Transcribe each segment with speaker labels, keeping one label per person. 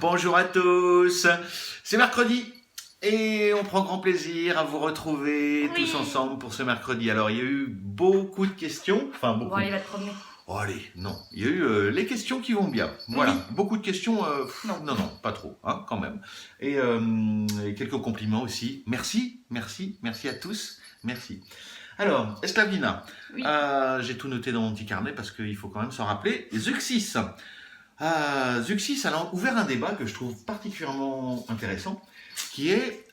Speaker 1: Bonjour à tous, c'est mercredi et on prend grand plaisir à vous retrouver tous ensemble pour ce mercredi. Alors il y a eu beaucoup de questions, enfin beaucoup.
Speaker 2: Bon, allez, va te promener.
Speaker 1: Oh allez, non, il y a eu les questions qui vont bien. Voilà, beaucoup de questions, non, pas trop, hein, quand même. Et quelques compliments aussi. Merci à tous, merci. Alors, Esclavina,
Speaker 2: Oui.
Speaker 1: j'ai tout noté dans mon petit carnet parce qu'il faut quand même s'en rappeler. Zuxis. Zuxis a ouvert un débat que je trouve particulièrement intéressant, qui est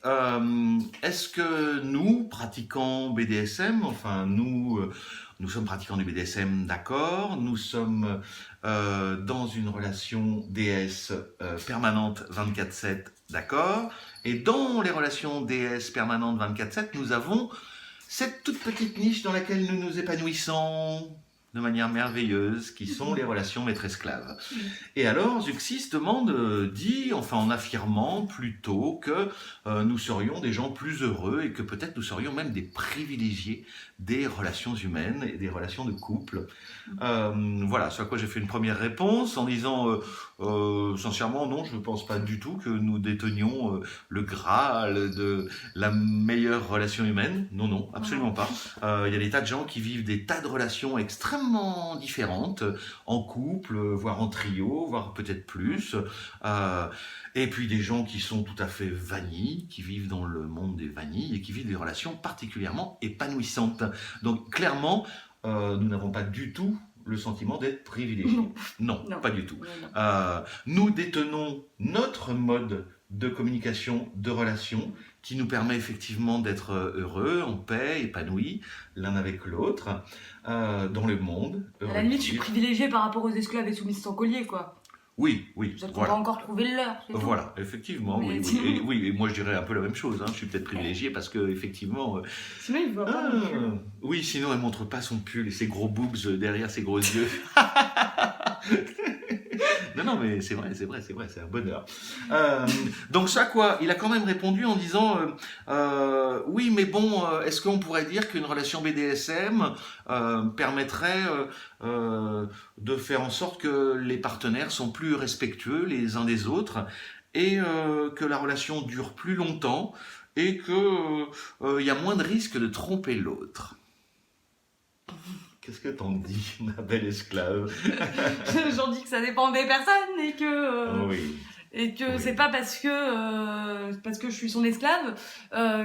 Speaker 1: est-ce que nous, pratiquants BDSM, enfin nous sommes pratiquants du BDSM, d'accord, nous sommes dans une relation DS permanente 24/7, d'accord, et dans les relations DS permanentes 24/7, nous avons cette toute petite niche dans laquelle nous nous épanouissons de manière merveilleuse, qui sont les relations maître-esclave. Et alors, Zuxis dit, enfin en affirmant plutôt que nous serions des gens plus heureux et que peut-être nous serions même des privilégiés des relations humaines et des relations de couple. Voilà, ce à quoi j'ai fait une première réponse en disant sincèrement non, je ne pense pas du tout que nous détenions le Graal de la meilleure relation humaine. Non, absolument pas. Il y a des tas de gens qui vivent des tas de relations extrêmement différentes, en couple, voire en trio, voire peut-être plus. Et puis des gens qui sont tout à fait vanilles, qui vivent dans le monde des vanilles et qui vivent des relations particulièrement épanouissantes. Donc clairement, nous n'avons pas du tout le sentiment d'être privilégiés. Non, pas du tout. Nous détenons notre mode de communication, de relation, qui nous permet effectivement d'être heureux, en paix, épanouis, l'un avec l'autre, dans le monde.
Speaker 2: À la limite, je suis privilégiée par rapport aux esclaves et soumises sans collier, quoi.
Speaker 1: Oui.
Speaker 2: Peut-être qu'on va encore trouver le leur.
Speaker 1: Voilà, effectivement,
Speaker 2: mais
Speaker 1: oui. Et moi, je dirais un peu la même chose. Hein. Je suis peut-être privilégié parce que, effectivement.
Speaker 2: Sinon, il ne voit pas mon pull.
Speaker 1: Oui, sinon, elle montre pas son pull et ses gros boobs derrière ses gros yeux. Non, mais c'est vrai, c'est un bonheur. Donc ça, quoi, il a quand même répondu en disant oui, mais bon, est-ce qu'on pourrait dire qu'une relation BDSM permettrait de faire en sorte que les partenaires sont plus respectueux les uns des autres et que la relation dure plus longtemps et qu'il y a moins de risques de tromper l'autre? Qu'est-ce que t'en dis, ma belle esclave?
Speaker 2: J'en dis que ça dépend des personnes et que...
Speaker 1: Oui.
Speaker 2: Et que c'est pas parce que je suis son esclave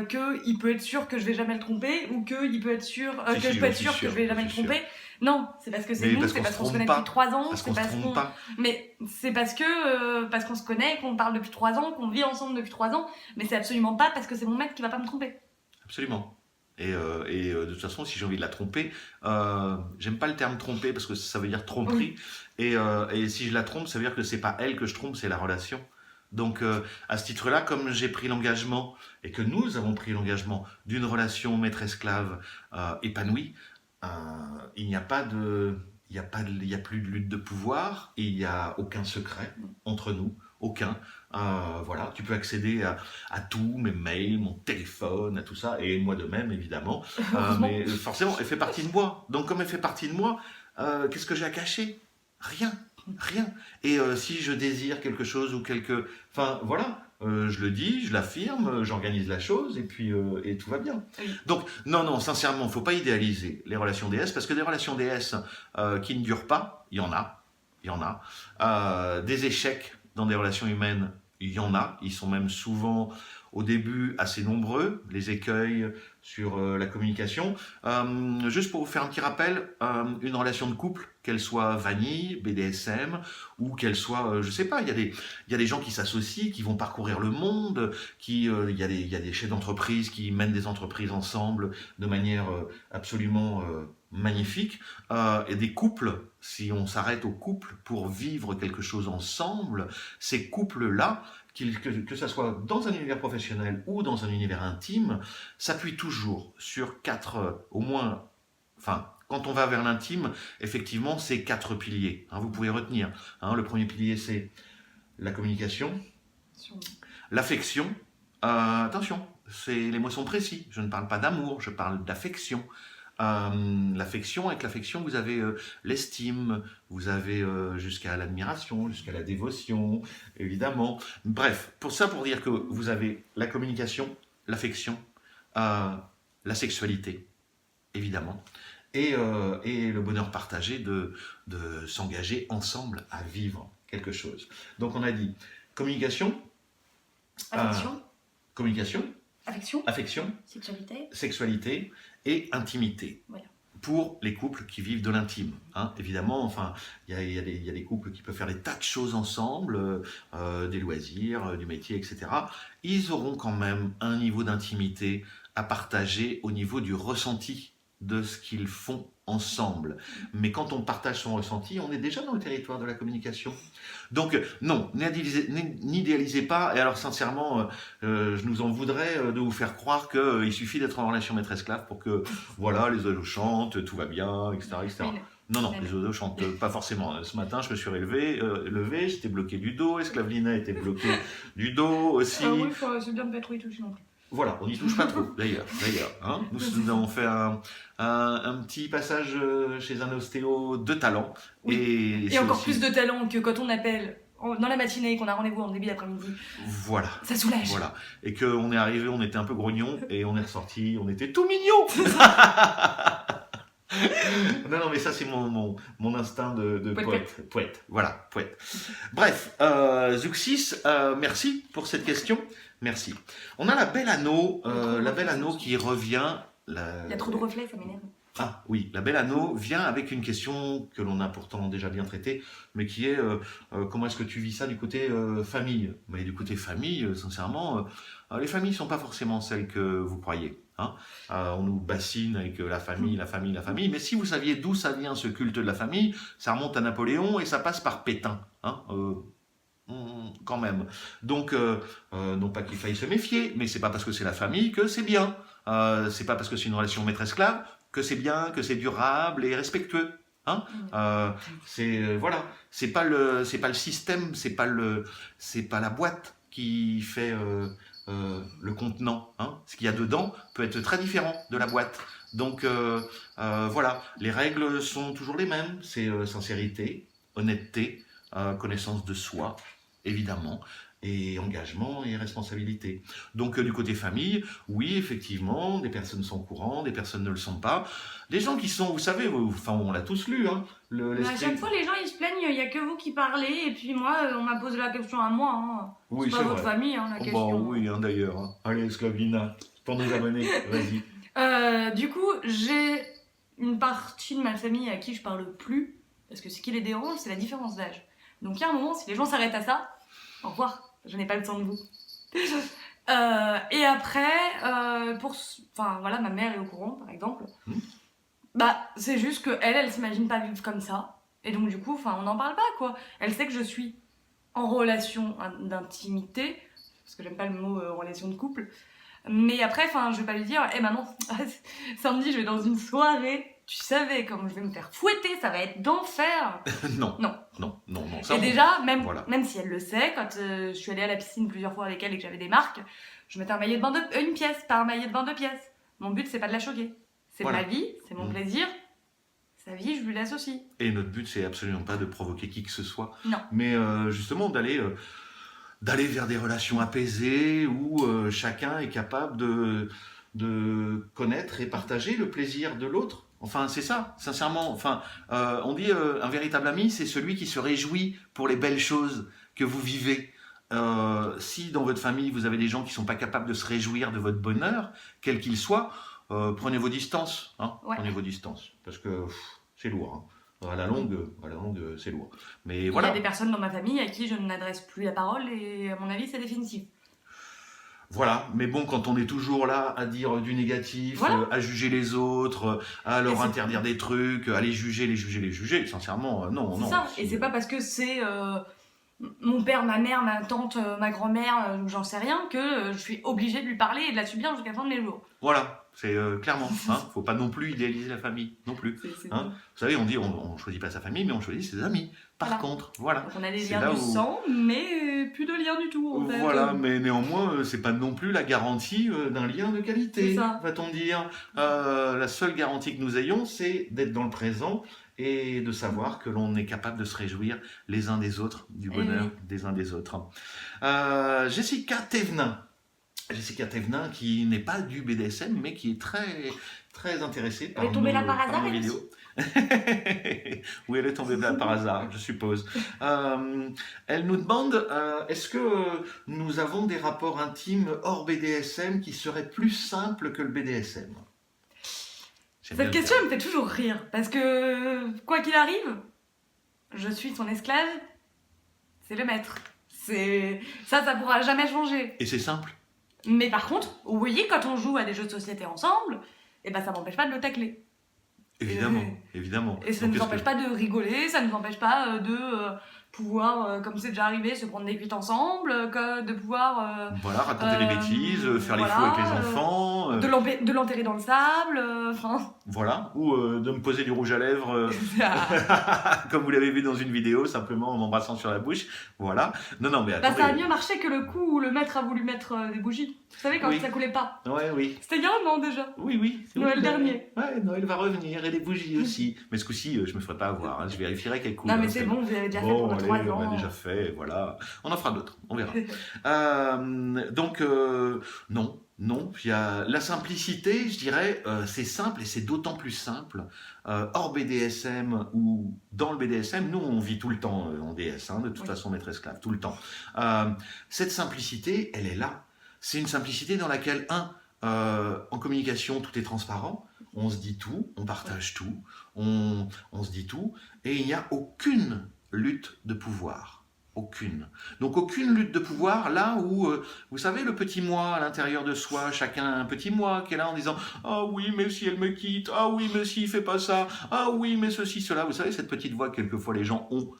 Speaker 2: qu'il peut être sûr que je vais jamais le tromper ou qu'il peut être sûr que je peux être sûr que je vais jamais le tromper. Non, c'est parce que c'est nous, c'est parce qu'on se connaît depuis 3 ans, c'est parce qu'on... Mais c'est parce qu'on se connaît, qu'on parle depuis 3 ans, qu'on vit ensemble depuis 3 ans, mais c'est absolument pas parce que c'est mon mec qui va pas me tromper.
Speaker 1: Absolument. Et de toute façon, si j'ai envie de la tromper, j'aime pas le terme tromper parce que ça veut dire tromperie. Oui. Et si je la trompe, ça veut dire que c'est pas elle que je trompe, c'est la relation. Donc à ce titre-là, comme j'ai pris l'engagement et que nous avons pris l'engagement d'une relation maître-esclave épanouie, il n'y a pas de, il y a plus de lutte de pouvoir et il n'y a aucun secret entre nous, aucun. Voilà, tu peux accéder à tout, mes mails, mon téléphone, à tout ça, et moi de même évidemment. Mais forcément, elle fait partie de moi. Donc comme elle fait partie de moi, qu'est-ce que j'ai à cacher? Rien. Et si je désire quelque chose ou enfin voilà, je le dis, je l'affirme, j'organise la chose et puis et tout va bien. Donc non, sincèrement, faut pas idéaliser les relations DS parce que des relations DS qui ne durent pas, il y en a. Des échecs dans des relations humaines, il y en a. Ils sont même souvent au début assez nombreux, les écueils sur la communication. Juste pour vous faire un petit rappel, une relation de couple, qu'elle soit vanille, BDSM, ou qu'elle soit, je sais pas, il y a des gens qui s'associent, qui vont parcourir le monde, il y a des chefs d'entreprise qui mènent des entreprises ensemble de manière absolument magnifique, et des couples, si on s'arrête aux couples pour vivre quelque chose ensemble, ces couples-là, que ça soit dans un univers professionnel ou dans un univers intime, s'appuie toujours sur au moins, enfin, quand on va vers l'intime, effectivement, c'est 4 piliers. Vous pouvez retenir. Le premier pilier, c'est la communication, l'affection. Attention, les mots sont précis. Je ne parle pas d'amour, je parle d'affection. L'affection, avec l'affection, vous avez l'estime, vous avez jusqu'à l'admiration, jusqu'à la dévotion, évidemment. Bref, pour dire que vous avez la communication, l'affection, la sexualité, évidemment, et le bonheur partagé de s'engager ensemble à vivre quelque chose. Donc on a dit communication, communication, affection, sexualité et intimité.
Speaker 2: Voilà.
Speaker 1: Pour les couples qui vivent de l'intime, hein, évidemment, enfin, il y a des couples qui peuvent faire des tas de choses ensemble, des loisirs, du métier, etc. Ils auront quand même un niveau d'intimité à partager au niveau du ressenti de ce qu'ils font ensemble. Mais quand on partage son ressenti, on est déjà dans le territoire de la communication. Donc non, n'idéalisez pas, et alors sincèrement, je nous en voudrais de vous faire croire qu'il suffit d'être en relation maître-esclave pour que, voilà, les oiseaux chantent, tout va bien, etc. etc. Non, les oiseaux chantent pas forcément. Ce matin, je me suis levé, j'étais bloqué du dos, Esclavelina était bloquée du dos aussi.
Speaker 2: Oui, c'est bien de pas trop y toucher non plus.
Speaker 1: Voilà, on n'y touche pas trop, d'ailleurs. Hein. Nous avons fait un petit passage chez un ostéo de talent.
Speaker 2: Oui. Et encore plus de talent que quand on appelle dans la matinée, qu'on a rendez-vous en début d'après-midi.
Speaker 1: Voilà.
Speaker 2: Ça soulage.
Speaker 1: Voilà. Et qu'on est arrivé, on était un peu grognon, et on est ressorti, on était tout mignon. Non, mais ça, c'est mon instinct de poète. Voilà, poète. Bref, Zeuxis, merci pour cette question. Merci. On a la belle anneau qui revient.
Speaker 2: Il y a trop de reflets, ça m'énerve.
Speaker 1: Ah oui, la belle anneau vient avec une question que l'on a pourtant déjà bien traitée, mais qui est comment est-ce que tu vis ça du côté famille? Mais du côté famille, sincèrement, les familles ne sont pas forcément celles que vous croyez. Hein. On nous bassine avec la famille, mais si vous saviez d'où ça vient ce culte de la famille, ça remonte à Napoléon et ça passe par Pétain. Hein. Quand même. Donc, non pas qu'il faille se méfier, mais c'est pas parce que c'est la famille que c'est bien. C'est pas parce que c'est une relation maître-esclave que c'est bien, que c'est durable et respectueux. Hein. Voilà. C'est pas le système, c'est pas la boîte qui fait le contenant. Hein. Ce qu'il y a dedans peut être très différent de la boîte. Donc voilà, les règles sont toujours les mêmes. C'est sincérité, honnêteté, connaissance de soi, évidemment, et engagement et responsabilité. Donc du côté famille, oui, effectivement, des personnes sont au courant, des personnes ne le sont pas. Les gens qui sont, vous savez, enfin on l'a tous lu, hein,
Speaker 2: à chaque fois les gens ils se plaignent, il n'y a que vous qui parlez, et puis moi on m'a posé la question à moi. Hein.
Speaker 1: Oui,
Speaker 2: c'est pas votre famille, hein, la question.
Speaker 1: Oui, hein, d'ailleurs. Hein. Allez, Esclavelina, pour nos abonnés, vas-y.
Speaker 2: Du coup, j'ai une partie de ma famille à qui je parle plus, parce que ce qui les dérange, c'est la différence d'âge. Donc il y a un moment, si les gens s'arrêtent à ça, au revoir, je n'ai pas le temps de vous. Et après, voilà, ma mère est au courant, par exemple. Bah, c'est juste qu'elle s'imagine pas vivre comme ça. Et donc du coup, on n'en parle pas, quoi. Elle sait que je suis en relation d'intimité, parce que j'aime pas le mot relation de couple. Mais après, je vais pas lui dire, maman, samedi je vais dans une soirée, tu savais comment je vais me faire fouetter, ça va être d'enfer.
Speaker 1: Non.
Speaker 2: Et déjà, même si elle le sait, quand je suis allée à la piscine plusieurs fois avec elle et que j'avais des marques, je mettais un maillot de bain une pièce, pas un maillot de bain 2 pièces. Mon but, c'est pas de la choquer. C'est ma vie, c'est mon plaisir. Sa vie, je lui l'associe.
Speaker 1: Et notre but, c'est absolument pas de provoquer qui que ce soit.
Speaker 2: Non.
Speaker 1: Mais justement, d'aller vers des relations apaisées où chacun est capable de connaître et partager le plaisir de l'autre. Enfin, c'est ça, sincèrement. On dit un véritable ami, c'est celui qui se réjouit pour les belles choses que vous vivez. Si dans votre famille, vous avez des gens qui ne sont pas capables de se réjouir de votre bonheur, quel qu'il soit, prenez vos distances. Hein, ouais. Prenez vos distances, parce que c'est lourd. Hein. À la longue, c'est lourd. Mais voilà.
Speaker 2: Il y a des personnes dans ma famille à qui je n'adresse plus la parole et à mon avis, c'est définitif.
Speaker 1: Voilà, mais bon, quand on est toujours là à dire du négatif, à juger les autres, à leur interdire des trucs, à les juger, sincèrement, non.
Speaker 2: C'est ça, et c'est pas parce que c'est mon père, ma mère, ma tante, ma grand-mère, j'en sais rien, que je suis obligée de lui parler et de la subir jusqu'à la fin de mes jours.
Speaker 1: Voilà, c'est clairement. Hein, faut pas non plus idéaliser la famille, non plus. Hein. Vous savez, on dit on choisit pas sa famille, mais on choisit ses amis. Par contre, voilà.
Speaker 2: Donc on a des liens du sang, mais plus de liens du tout. En fait.
Speaker 1: Voilà, mais néanmoins, c'est pas non plus la garantie d'un lien de qualité, va-t-on dire. La seule garantie que nous ayons, c'est d'être dans le présent et de savoir que l'on est capable de se réjouir les uns des autres, du bonheur des uns des autres. Jessica Thévenin, qui n'est pas du BDSM, mais qui est très, très intéressée par nos vidéos. Oui, elle est tombée là par hasard, je suppose. Elle nous demande, est-ce que nous avons des rapports intimes hors BDSM qui seraient plus simples que le BDSM?
Speaker 2: Cette question me fait toujours rire, parce que, quoi qu'il arrive, je suis son esclave, c'est le maître. Ça pourra jamais changer.
Speaker 1: Et c'est simple.
Speaker 2: Mais par contre, oui, quand on joue à des jeux de société ensemble, ça m'empêche pas de le tacler.
Speaker 1: Évidemment.
Speaker 2: Et ça ne nous empêche pas de rigoler, ça ne nous empêche pas de pouvoir, comme c'est déjà arrivé, se prendre des cuites ensemble, de pouvoir...
Speaker 1: raconter des bêtises, faire les fous avec les enfants...
Speaker 2: de l'enterrer dans le sable,
Speaker 1: Voilà, ou de me poser du rouge à lèvres, comme vous l'avez vu dans une vidéo, simplement en m'embrassant sur la bouche, voilà. Non, mais attendez...
Speaker 2: ça a mieux marché que le coup où le maître a voulu mettre des bougies. Vous savez, quand ça coulait pas.
Speaker 1: Oui.
Speaker 2: C'était il y a un an déjà.
Speaker 1: Oui.
Speaker 2: Noël dernier.
Speaker 1: Ouais, Noël va revenir, et les bougies aussi. Mais ce coup-ci, je me ferai pas avoir, hein. Je vérifierai qu'elle coule.
Speaker 2: Non, mais c'est bon, vous avez déjà fait pendant 3 ans.
Speaker 1: On a déjà fait, voilà. On en fera d'autres, on verra. Non, il y a la simplicité, je dirais, c'est simple et c'est d'autant plus simple. Hors BDSM ou dans le BDSM, nous on vit tout le temps en DS, de toute façon maître esclave, tout le temps. Cette simplicité, elle est là. C'est une simplicité dans laquelle, en communication, tout est transparent, on se dit tout, on partage tout, on se dit tout, et il n'y a aucune lutte de pouvoir. Aucune. Donc aucune lutte de pouvoir là où, vous savez, le petit moi à l'intérieur de soi, chacun a un petit moi qui est là en disant « Ah oui, mais si elle me quitte, ah oui, mais si il fait pas ça, ah oui, mais ceci, cela ». Vous savez, cette petite voix que quelquefois les gens ont,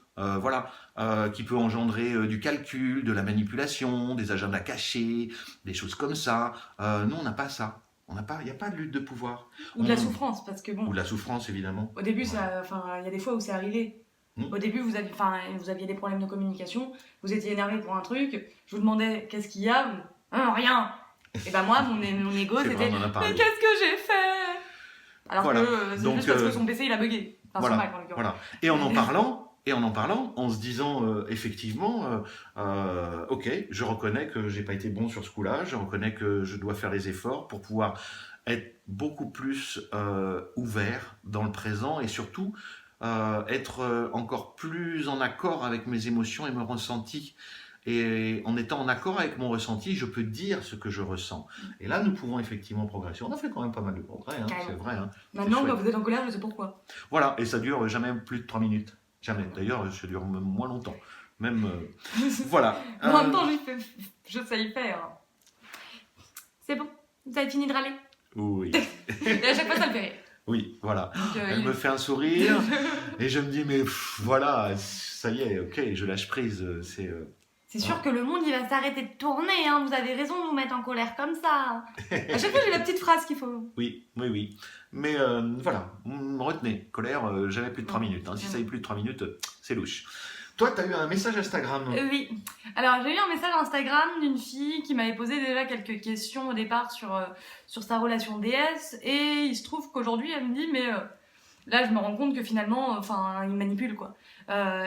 Speaker 1: qui peut engendrer du calcul, de la manipulation, des agendas cachés, des choses comme ça. Nous, on n'a pas ça. Il n'y a pas de lutte de pouvoir.
Speaker 2: Ou de la souffrance, parce que bon...
Speaker 1: Ou de la souffrance, évidemment.
Speaker 2: Au début, il y a des fois où c'est arrivé. Au début, vous aviez des problèmes de communication, vous étiez énervé pour un truc, je vous demandais qu'est-ce qu'il y a, rien. Et moi, mon ego, c'était mais qu'est-ce que j'ai fait? Alors que c'est juste parce que son PC il a bugué. Enfin, son Mac en l'occurrence.
Speaker 1: Voilà. Et en en parlant, en se disant effectivement, ok, je reconnais que j'ai pas été bon sur ce coup-là, je reconnais que je dois faire les efforts pour pouvoir être beaucoup plus ouvert dans le présent et surtout être encore plus en accord avec mes émotions et mes ressentis. Et en étant en accord avec mon ressenti, je peux dire ce que je ressens. Et là, nous pouvons effectivement progresser. On a fait quand même pas mal de progrès, c'est vrai.
Speaker 2: Maintenant, quand vous êtes en colère, je sais pourquoi.
Speaker 1: Voilà, et ça dure jamais plus de 3 minutes. Jamais. D'ailleurs, ça dure même moins longtemps. Même, voilà.
Speaker 2: En même temps, je sais y faire. C'est bon? Vous avez fini de râler?
Speaker 1: Oui.
Speaker 2: Et à chaque fois, ça le fait rire.
Speaker 1: Oui, voilà. Donc, elle me fait un sourire et je me dis, mais voilà, ça y est, ok, je lâche prise.
Speaker 2: C'est sûr que le monde, il va s'arrêter de tourner. Vous avez raison de nous mettre en colère comme ça. À chaque fois, j'ai la petite phrase qu'il faut.
Speaker 1: Oui. Mais voilà, retenez, colère, jamais plus de 3 minutes. Si ça y est plus de 3 minutes, c'est louche. Toi, tu as eu un message Instagram.
Speaker 2: Oui. Alors, j'ai eu un message Instagram d'une fille qui m'avait posé déjà quelques questions au départ sur sa relation DS. Et il se trouve qu'aujourd'hui, elle me dit, mais là, je me rends compte que finalement, il me manipule, quoi.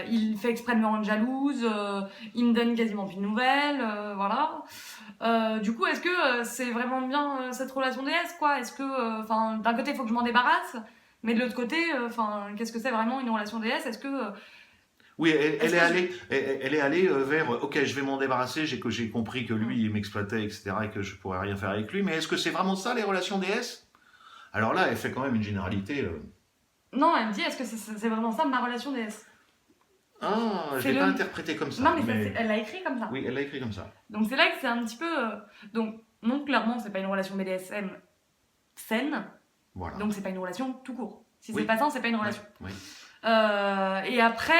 Speaker 2: Il fait exprès de me rendre jalouse, il me donne quasiment plus de nouvelles, voilà. Du coup, est-ce que c'est vraiment bien cette relation DS, quoi? Est-ce que, d'un côté, il faut que je m'en débarrasse, mais de l'autre côté, qu'est-ce que c'est vraiment une relation DS? Est-ce que...
Speaker 1: Oui, elle est allée vers ok, je vais m'en débarrasser, j'ai compris que lui il m'exploitait, etc., et que je pourrais rien faire avec lui, mais est-ce que c'est vraiment ça les relations DS? Alors là, elle fait quand même une généralité.
Speaker 2: Non, elle me dit, est-ce que c'est vraiment ça ma relation DS?
Speaker 1: Ah, je l'ai pas interprété comme ça.
Speaker 2: Non, mais elle l'a écrit comme ça.
Speaker 1: Oui, elle l'a écrit comme ça.
Speaker 2: Donc c'est là que c'est un petit peu... Donc, non, clairement, c'est pas une relation BDSM saine. Voilà. Donc c'est pas une relation tout court. Si c'est pas ça, c'est pas une relation.
Speaker 1: Oui.
Speaker 2: Et après,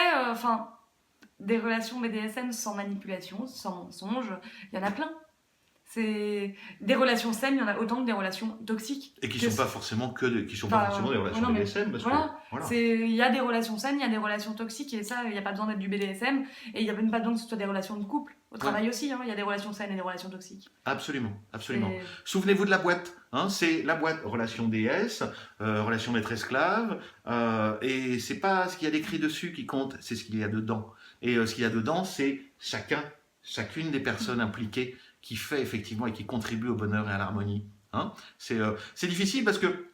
Speaker 2: des relations BDSM sans manipulation, sans mensonge, il y en a plein. C'est des relations saines, il y en a autant que des relations toxiques.
Speaker 1: Et qui ne sont pas forcément pas forcément des relations BDSM. Parce
Speaker 2: voilà. Il y a des relations saines, il y a des relations toxiques, et ça, il n'y a pas besoin d'être du BDSM, et il n'y a même pas besoin que ce soit des relations de couple. Au travail aussi, il y a des relations saines et des relations toxiques.
Speaker 1: Absolument. Souvenez-vous de la boîte. C'est la boîte relation DS, relation maître-esclave, et c'est pas ce qu'il y a d'écrit dessus qui compte, c'est ce qu'il y a dedans. Et ce qu'il y a dedans, c'est chacune des personnes impliquées qui fait effectivement et qui contribue au bonheur et à l'harmonie. C'est difficile parce que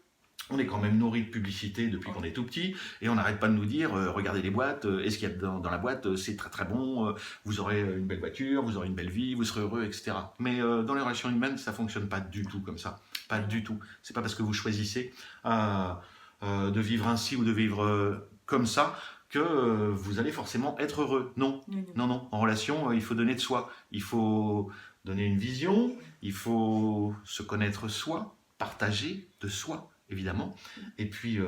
Speaker 1: on est quand même nourri de publicité depuis qu'on est tout petit et on n'arrête pas de nous dire regardez les boîtes, et ce qu'il y a dans la boîte, c'est très très bon, vous aurez une belle voiture, vous aurez une belle vie, vous serez heureux, etc. Mais dans les relations humaines, ça fonctionne pas du tout comme ça. Pas du tout. C'est pas parce que vous choisissez de vivre ainsi ou de vivre comme ça que vous allez forcément être heureux. Non. En relation, il faut donner de soi. Il faut donner une vision, il faut se connaître soi, partager de soi, évidemment. Et puis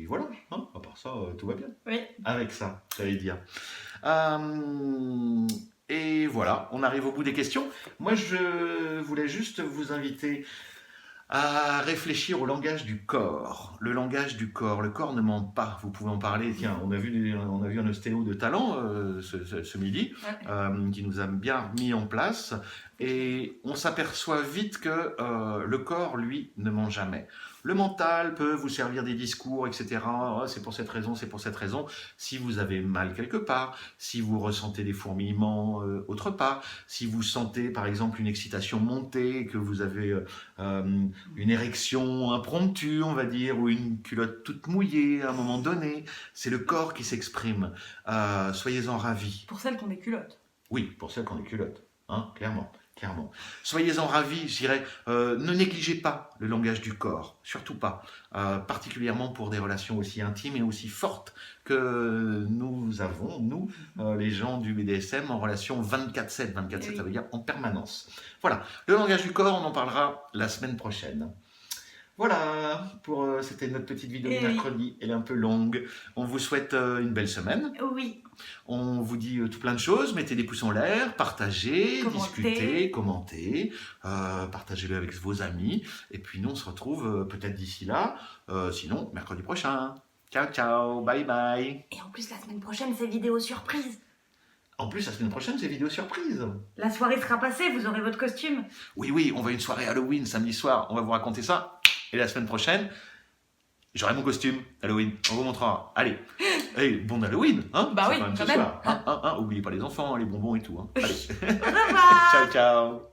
Speaker 1: voilà, à part ça, tout va bien.
Speaker 2: Oui.
Speaker 1: Avec ça, j'allais dire. Et voilà, on arrive au bout des questions. Moi, je voulais juste vous inviter à réfléchir au langage du corps. Le langage du corps. Le corps ne ment pas. Vous pouvez en parler. Tiens, on a vu un ostéo de talent ce midi, qui nous a bien mis en place. Et on s'aperçoit vite que le corps, lui, ne ment jamais. Le mental peut vous servir des discours, etc. Oh, c'est pour cette raison, c'est pour cette raison. Si vous avez mal quelque part, si vous ressentez des fourmillements autre part, si vous sentez par exemple une excitation montée, que vous avez une érection impromptue, on va dire, ou une culotte toute mouillée à un moment donné, c'est le corps qui s'exprime. Soyez-en ravis.
Speaker 2: Pour celles qui ont des culottes.
Speaker 1: Oui, pour celles qui ont des culottes, clairement. Soyez-en ravis, je dirais, ne négligez pas le langage du corps, surtout pas, particulièrement pour des relations aussi intimes et aussi fortes que nous avons, nous, les gens du BDSM, en relation 24/7. 24/7, ça veut dire en permanence. Voilà, le langage du corps, on en parlera la semaine prochaine. Voilà, c'était notre petite vidéo de mercredi. Elle est un peu longue. On vous souhaite une belle semaine.
Speaker 2: Oui.
Speaker 1: On vous dit tout plein de choses. Mettez des pouces en l'air, partagez, discutez, commentez. Partagez-le avec vos amis. Et puis nous, on se retrouve peut-être d'ici là. Sinon, mercredi prochain. Ciao, ciao. Bye, bye.
Speaker 2: Et en plus, la semaine prochaine, c'est vidéo surprise.
Speaker 1: En plus, la semaine prochaine, c'est vidéo surprise.
Speaker 2: La soirée sera passée, vous aurez votre costume.
Speaker 1: Oui, on va à une soirée Halloween samedi soir. On va vous raconter ça. Et la semaine prochaine, j'aurai mon costume Halloween. On vous montrera. Allez, bon Halloween.
Speaker 2: Bah oui,
Speaker 1: quand même ce soir. Oubliez pas les enfants, les bonbons et tout. Allez.
Speaker 2: Au revoir.
Speaker 1: Ciao, ciao.